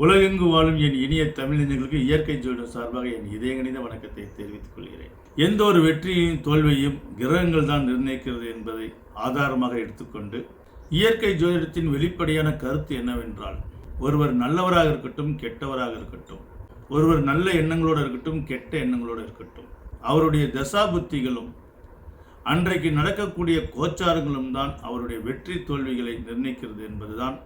உலகெங்கு வாழும் என் இனிய தமிழஞ்சங்களுக்கு இயற்கை ஜோதிடம் சார்பாக என் இதயகணித வணக்கத்தை தெரிவித்துக் கொள்கிறேன். எந்த ஒரு வெற்றியையும் தோல்வியையும் கிரகங்கள் தான் நிர்ணயிக்கிறது என்பதை ஆதாரமாக எடுத்துக்கொண்டு இயற்கை ஜோதிடத்தின் வெளிப்படையான கருத்து என்னவென்றால், ஒருவர் நல்லவராக இருக்கட்டும் கெட்டவராக இருக்கட்டும், ஒருவர் நல்ல எண்ணங்களோடு இருக்கட்டும் கெட்ட எண்ணங்களோடு இருக்கட்டும், அவருடைய தசாபுத்திகளும் அன்றைக்கு நடக்கக்கூடிய கோச்சாரங்களும் தான் அவருடைய வெற்றி தோல்விகளை நிர்ணயிக்கிறது என்பதுதான்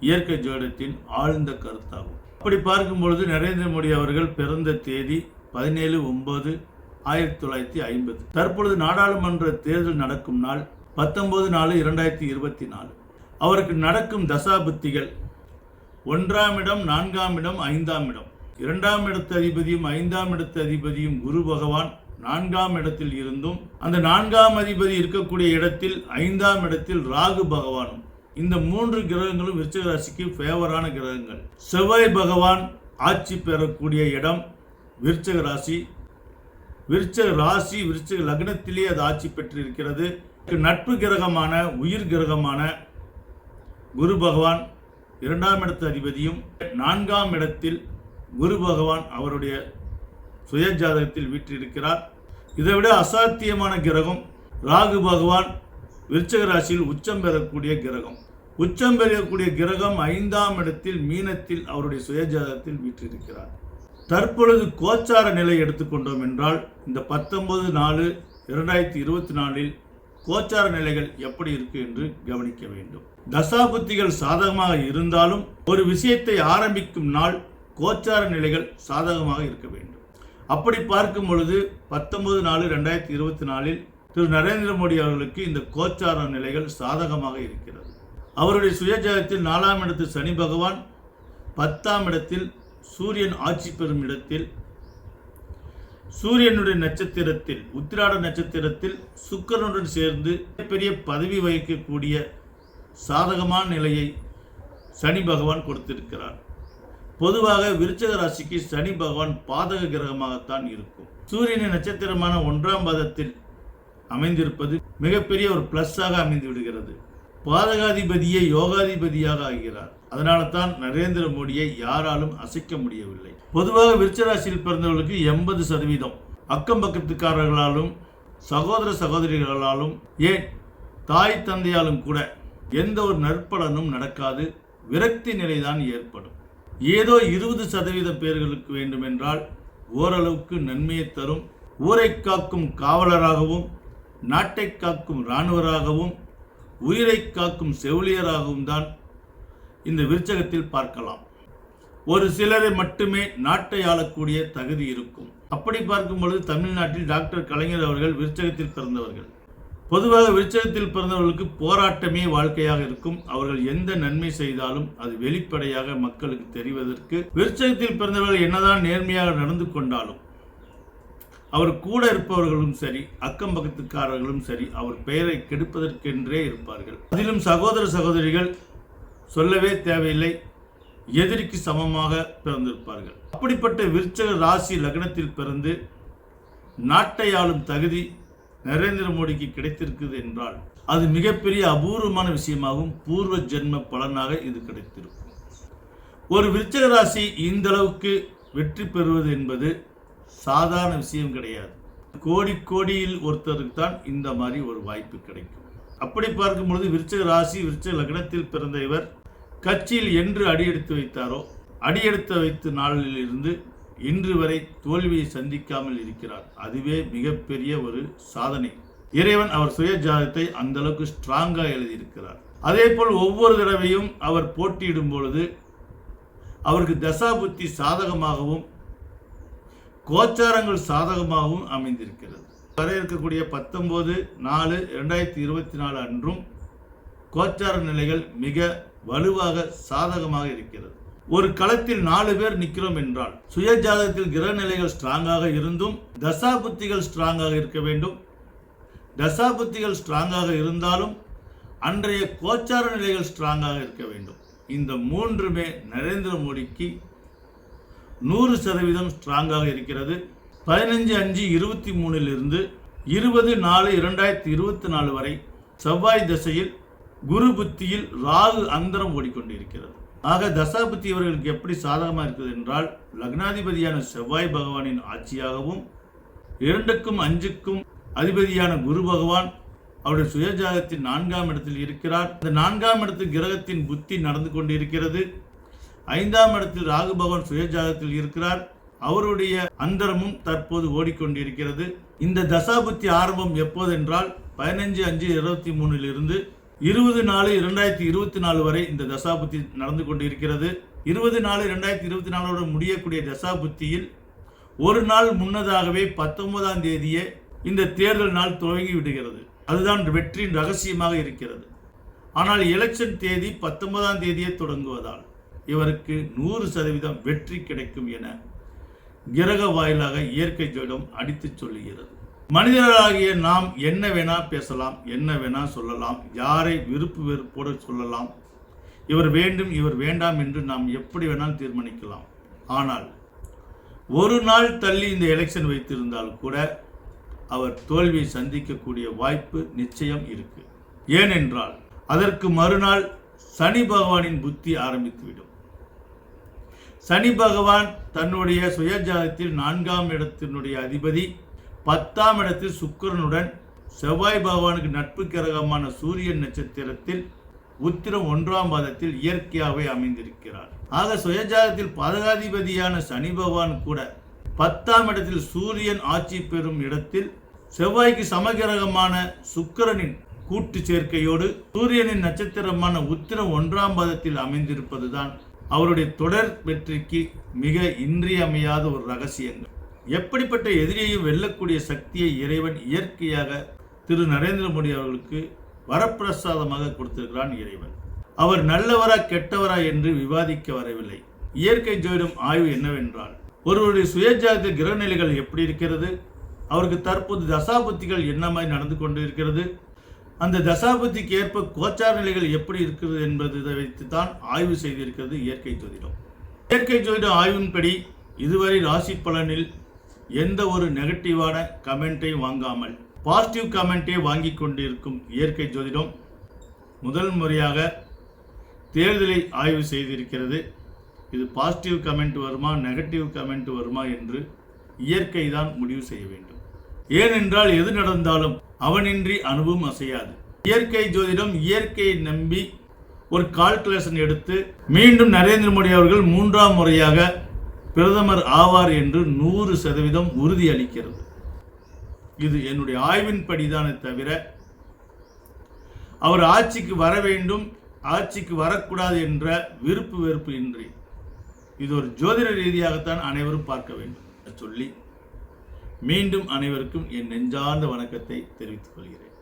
இயற்கை ஜோதிடத்தின் ஆழ்ந்த கருத்தாகும். அப்படி பார்க்கும்பொழுது நரேந்திர மோடி அவர்கள் பிறந்த தேதி 17/9/1950. தற்பொழுது நாடாளுமன்ற தேர்தல் நடக்கும் நாள் 19/4/2024. அவருக்கு நடக்கும் தசாபுத்திகள் 1ஆம் இடம், 4ஆம் இடம், 5ஆம் இடம். 2ஆம் இடத்து அதிபதியும் 5ஆம் இடத்து அதிபதியும் குரு பகவான் 4ஆம் இடத்தில் இருந்தும், அந்த 4ஆம் அதிபதி இருக்கக்கூடிய இடத்தில் 5ஆம் இடத்தில் ராகு பகவானும், இந்த 3 கிரகங்களும் விருச்சிக ராசிக்கு ஃபேவரான கிரகங்கள். செவ்வாய் பகவான் ஆட்சி பெறக்கூடிய இடம் விருச்சிக ராசி. விருச்சிக லக்னத்திலே அது ஆட்சி பெற்றிருக்கிறது. நட்பு கிரகமான உயிர் கிரகமான குரு பகவான் 2ஆம் இடத்து அதிபதியும், 4ஆம் இடத்தில் குரு பகவான் அவருடைய சுய ஜாதகத்தில் வீற்றிருக்கிறார். இதைவிட அசாத்தியமான கிரகம் ராகு பகவான் விருச்சிக ராசியில் உச்சம் பெறக்கூடிய கிரகம். உச்சம் பெறக்கூடிய கிரகம் 5ஆம் இடத்தில் மீனத்தில் அவருடைய சுயஜாதகத்தில் வீற்றிருக்கிறார். தற்பொழுது கோச்சார நிலை எடுத்துக்கொண்டோம் என்றால், இந்த 19/4/2024 கோச்சார நிலைகள் எப்படி இருக்கு என்று கவனிக்க வேண்டும். தசாபுத்திகள் சாதகமாக இருந்தாலும் ஒரு விஷயத்தை ஆரம்பிக்கும் நாள் கோச்சார நிலைகள் சாதகமாக இருக்க வேண்டும். அப்படி பார்க்கும் பொழுது 19/4/2024 திரு நரேந்திர மோடி அவர்களுக்கு இந்த கோச்சார நிலைகள் சாதகமாக இருக்கிறது. அவருடைய சுயஜாதகத்தில் 4ஆம் இடத்தில் சனி பகவான், 10ஆம் இடத்தில் சூரியன் ஆட்சி பெறும் இடத்தில், சூரியனுடைய நட்சத்திரத்தில் உத்திராட நட்சத்திரத்தில் சுக்கிரனுடன் சேர்ந்து பெரிய பதவி வகிக்கக்கூடிய சாதகமான நிலையை சனி பகவான் கொடுத்திருக்கிறார். பொதுவாக விருச்சிக ராசிக்கு சனி பகவான் பாதக கிரகமாகத்தான் இருக்கும். சூரியனின் நட்சத்திரமான 1ஆம் பாதத்தில் அமைந்திருப்பது மிகப்பெரிய ஒரு பிளஸ்ஸாக அமைந்து விடுகிறது. பாதகாதிபதியை யோகாதிபதியாக ஆகிறார். அதனால தான் நரேந்திர மோடியை யாராலும் அசைக்க முடியவில்லை. பொதுவாக விருச்சிக ராசியில் பிறந்தவர்களுக்கு 80% அக்கம் பக்கத்துக்காரர்களாலும் சகோதர சகோதரிகளாலும் ஏன் தாய் தந்தையாலும் கூட எந்த ஒரு நற்பலனும் நடக்காது. விரக்தி நிலைதான் ஏற்படும். ஏதோ 20% பேர்களுக்கு வேண்டுமென்றால் ஓரளவுக்கு நன்மையை தரும். ஊரை காக்கும் காவலராகவும், நாட்டை காக்கும் இராணுவராகவும், உயிரை காக்கும் செவிலியராகவும் தான் இந்த விருச்சகத்தில் பார்க்கலாம். ஒரு சிலரை மட்டுமே நாட்டை ஆளக்கூடிய தகுதி இருக்கும். அப்படி பார்க்கும் பொழுது தமிழ்நாட்டில் டாக்டர் கலைஞர் அவர்கள் விருச்சகத்தில் பிறந்தவர்கள். பொதுவாக விருச்சகத்தில் பிறந்தவர்களுக்கு போராட்டமே வாழ்க்கையாக இருக்கும். அவர்கள் எந்த நன்மை செய்தாலும் அது வெளிப்படையாக மக்களுக்கு தெரிவதற்கு, விருச்சகத்தில் பிறந்தவர்கள் என்னதான் நேர்மையாக நடந்து கொண்டாலும் அவர் கூட இருப்பவர்களும் சரி, அக்கம் பக்கத்துக்காரர்களும் சரி, அவர் பெயரை கெடுப்பதற்கென்றே இருப்பார்கள். அதிலும் சகோதர சகோதரிகள் சொல்லவே தேவையில்லை, எதிரிக்கு சமமாக பிறந்திருப்பார்கள். அப்படிப்பட்ட விருச்சிக ராசி லக்னத்தில் பிறந்து நாட்டை ஆளும் தகுதி நரேந்திர மோடிக்கு கிடைத்திருக்குது என்றால் அது மிகப்பெரிய அபூர்வமான விஷயமாகும். பூர்வ ஜென்ம பலனாக இது கிடைத்திருக்கும். ஒரு விருச்சிக ராசி இந்த அளவுக்கு வெற்றி பெறுவது என்பது சாதாரண விஷயம் கிடையாது. கோடியில் ஒருத்தருக்கு தான் இந்த மாதிரி ஒரு வாய்ப்பு கிடைக்கும். அப்படி பார்க்கும்பொழுது விருச்சிக ராசி விருச்சிக லக்னத்தில் பிறந்த இவர் கட்சியில் என்று அடியெடுத்து வைத்தாரோ, அடியெடுத்து வைத்த நாளிலிருந்து இன்று வரை தோல்வியை சந்திக்காமல் இருக்கிறார். அதுவே மிகப்பெரிய ஒரு சாதனை. இறைவன் அவர் சுய ஜாதகத்தை அந்த அளவுக்கு ஸ்ட்ராங்கா எழுதியிருக்கிறார். அதே போல் ஒவ்வொரு தடவையும் அவர் போட்டியிடும் பொழுது அவருக்கு தசாபுத்தி சாதகமாகவும் கோச்சாரங்கள் சாதகமாகவும் அமைந்திருக்கிறது. வர இருக்கக்கூடிய 19/4/2024 அன்றும் கோச்சார நிலைகள் மிக வலுவாக சாதகமாக இருக்கிறது. ஒரு களத்தில் 4 பேர் நிற்கிறோம் என்றால் சுய ஜாதகத்தில் கிரக நிலைகள் ஸ்ட்ராங்காக இருந்தும் தசாபுத்திகள் ஸ்ட்ராங்காக இருக்க வேண்டும். தசாபுத்திகள் ஸ்ட்ராங்காக இருந்தாலும் அன்றைய கோச்சார நிலைகள் ஸ்ட்ராங்காக இருக்க வேண்டும். இந்த 3மே நரேந்திர மோடிக்கு 100% ஸ்ட்ராங்காக இருக்கிறது. 15/5/23 20/4/2024 வரை செவ்வாய் திசையில் குரு புத்தியில் ராகு அந்தரம் ஓடிக்கொண்டிருக்கிறது. ஆக தசாபுத்தி இவர்களுக்கு எப்படி சாதகமாக இருக்குது என்றால், லக்னாதிபதியான செவ்வாய் பகவானின் ஆட்சியாகவும் 2க்கும் 5க்கும் அதிபதியான குரு பகவான் அவருடைய சுயஜாதகத்தின் 4ஆம் இடத்தில் இருக்கிறார். இந்த 4ஆம் இடத்தில் கிரகத்தின் புத்தி நடந்து கொண்டிருக்கிறது. 5ஆம் இடத்தில் ராகு பகவான் சுயஜாதகத்தில் இருக்கிறார். அவருடைய அந்தரமும் தற்போது ஓடிக்கொண்டிருக்கிறது. இந்த தசாபுத்தி ஆரம்பம் எப்போது என்றால் 15/5/23 இருந்து 20/4/2024 வரை இந்த தசாபுத்தி நடந்து கொண்டிருக்கிறது. 20/4/2024 முடியக்கூடிய தசாபுத்தியில் ஒரு நாள் முன்னதாகவே 19ஆம் தேதியே இந்த தேர்தல் நாள் துவங்கி விடுகிறது. அதுதான் வெற்றியின் ரகசியமாக இருக்கிறது. ஆனால் எலெக்ஷன் தேதி 19ஆம் தேதியே தொடங்குவதால் இவருக்கு 100% வெற்றி கிடைக்கும் என கிரக வாயிலாக இயற்கை ஜோதிடம் அடித்து சொல்லுகிறது. மனிதர்களாகிய நாம் என்ன வேணா பேசலாம், என்ன வேணா சொல்லலாம், யாரை விருப்பு வெறுப்போடு சொல்லலாம், இவர் வேண்டும் இவர் வேண்டாம் என்று நாம் எப்படி வேணாலும் தீர்மானிக்கலாம். ஆனால் ஒரு நாள் தள்ளி இந்த எலெக்ஷன் வைத்திருந்தால் கூட அவர் தோல்வியை சந்திக்கக்கூடிய வாய்ப்பு நிச்சயம் இருக்கு. ஏனென்றால் அதற்கு மறுநாள் சனி பகவானின் புத்தி ஆரம்பித்துவிடும். சனி பகவான் தன்னுடைய சுயஜாதத்தில் 4ஆம் இடத்தினுடைய அதிபதி 10ஆம் இடத்தில் சுக்கிரனுடன் செவ்வாய் பகவானுக்கு நட்பு கிரகமான சூரியன் நட்சத்திரத்தில் உத்திரம் 1ஆம் பாதத்தில் இயற்கையாகவே அமைந்திருக்கிறார். ஆக சுயஜாதத்தில் பாதகாதிபதியான சனி பகவான் கூட 10ஆம் இடத்தில் சூரியன் ஆட்சி பெறும் இடத்தில் செவ்வாய்க்கு சமகிரகமான சுக்கிரனின் கூட்டு சேர்க்கையோடு சூரியனின் நட்சத்திரமான உத்திரம் 1ஆம் பாதத்தில் அமைந்திருப்பதுதான் அவருடைய தொடர் வெற்றிக்கு மிக இன்றியமையாத ஒரு ரகசியங்கள். எப்படிப்பட்ட எதிரியையும் வெல்லக்கூடிய சக்தியை இறைவன் இயற்கையாக திரு நரேந்திர மோடி அவர்களுக்கு வரப்பிரசாதமாக கொடுத்திருக்கிறான் இறைவன். அவர் நல்லவரா கெட்டவரா என்று விவாதிக்க வரவில்லை. இயற்கை ஜோதிடம் ஆய்வு என்னவென்றால், ஒருவருடைய சுயஜாத கிரகநிலைகள் எப்படி இருக்கிறது, அவருக்கு தற்போது தசாபுத்திகள் என்ன மாதிரி நடந்து கொண்டு இருக்கிறது, அந்த தசாபுத்திக்கு ஏற்ப கோச்சார நிலைகள் எப்படி இருக்கிறது என்பதை வைத்து தான் ஆய்வு செய்திருக்கிறது இயற்கை ஜோதிடம். இயற்கை ஜோதிடம் ஆய்வின்படி இதுவரை ராசி பலனில் எந்த ஒரு நெகட்டிவான கமெண்ட்டையும் வாங்காமல் பாசிட்டிவ் கமெண்ட்டை வாங்கி கொண்டிருக்கும் இயற்கை ஜோதிடம் முதல் முறையாக தேர்தலை ஆய்வு செய்திருக்கிறது. இது பாசிட்டிவ் கமெண்ட் வருமா நெகட்டிவ் கமெண்ட் வருமா என்று இயற்கை தான் முடிவு செய்ய வேண்டும். ஏனென்றால் எது நடந்தாலும் அவனின்றி அனுபவம் அசையாது. இயற்கை ஜோதிடம் இயற்கையை நம்பி ஒரு கால்குலேஷன் எடுத்து மீண்டும் நரேந்திர மோடி அவர்கள் 3ஆம் முறையாக பிரதமர் ஆவார் என்று 100% உறுதி அளிக்கிறது. இது என்னுடைய ஆய்வின்படிதானே தவிர அவர் ஆட்சிக்கு வர வேண்டும் ஆட்சிக்கு வரக்கூடாது என்ற விருப்பு வெறுப்பு இன்றி இது ஒரு ஜோதிட ரீதியாகத்தான் அனைவரும் பார்க்க வேண்டும் சொல்லி மீண்டும் அனைவருக்கும் என் நெஞ்சார்ந்த வணக்கத்தை தெரிவித்துக் கொள்கிறேன்.